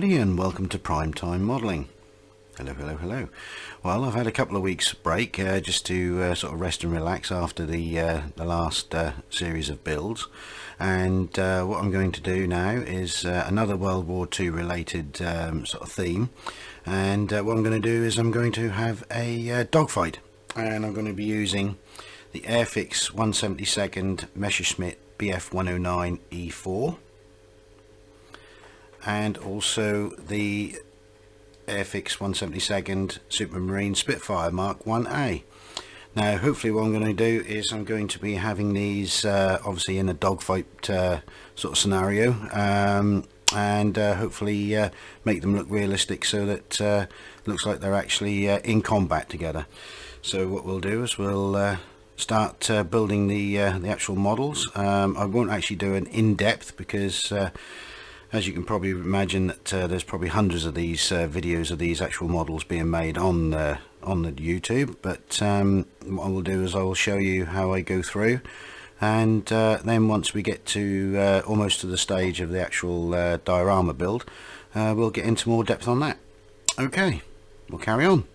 everybody, and welcome to Primetime Modelling. Hello. Well, I've had a couple of weeks break just to sort of rest and relax after the last series of builds, and what I'm going to do now is another World War II related sort of theme, and what I'm going to do is I'm going to have a dogfight, and I'm going to be using the Airfix 1/72 Messerschmitt BF 109 E4 and also the Airfix 1/72 Supermarine Spitfire Mark 1A. Now hopefully what I'm going to do is I'm going to be having these obviously in a dogfight sort of scenario, and hopefully make them look realistic so that looks like they're actually in combat together. So what we'll do is we'll start building the actual models. I won't actually do an in-depth because as you can probably imagine that there's probably hundreds of these videos of these actual models being made on the YouTube, but what I will do is I will show you how I go through, and then once we get to almost to the stage of the actual diorama build, we'll get into more depth on that. Okay, we'll carry on.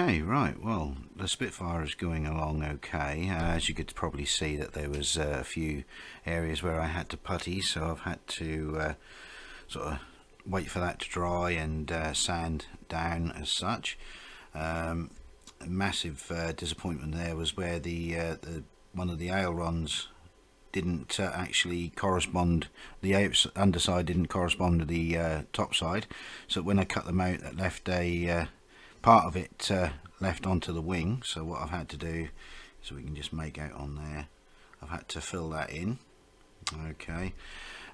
Okay, right, well, the Spitfire is going along okay. As you could probably see that there was a few areas where I had to putty, so I've had to sort of wait for that to dry and sand down as such. A massive disappointment there was where the one of the ailerons didn't actually correspond, the underside didn't correspond to the top side, so when I cut them out that left a part of it left onto the wing. So what I've had to do, so we can just make out on there, I've had to fill that in. Okay,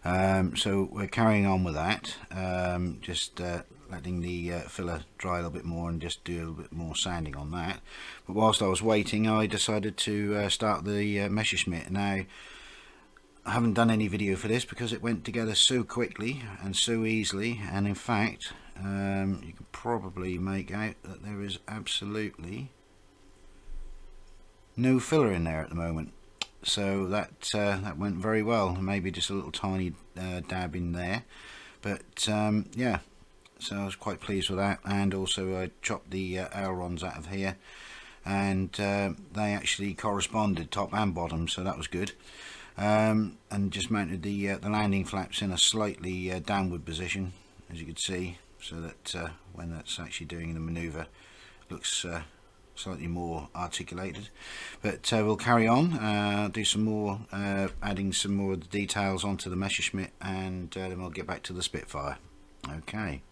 so we're carrying on with that, just letting the filler dry a little bit more and just do a little bit more sanding on that. But whilst I was waiting, I decided to start the Messerschmitt. Now, I haven't done any video for this because it went together so quickly and so easily, and in fact you can probably make out that there is absolutely no filler in there at the moment. So that that went very well. Maybe just a little tiny dab in there, but yeah, so I was quite pleased with that. And also I chopped the ailerons out of here, and they actually corresponded top and bottom, so that was good. And just mounted the landing flaps in a slightly downward position, as you can see, so that when that's actually doing the manoeuvre, it looks slightly more articulated. But we'll carry on, do some more adding some more of the details onto the Messerschmitt, and then we'll get back to the Spitfire. Okay.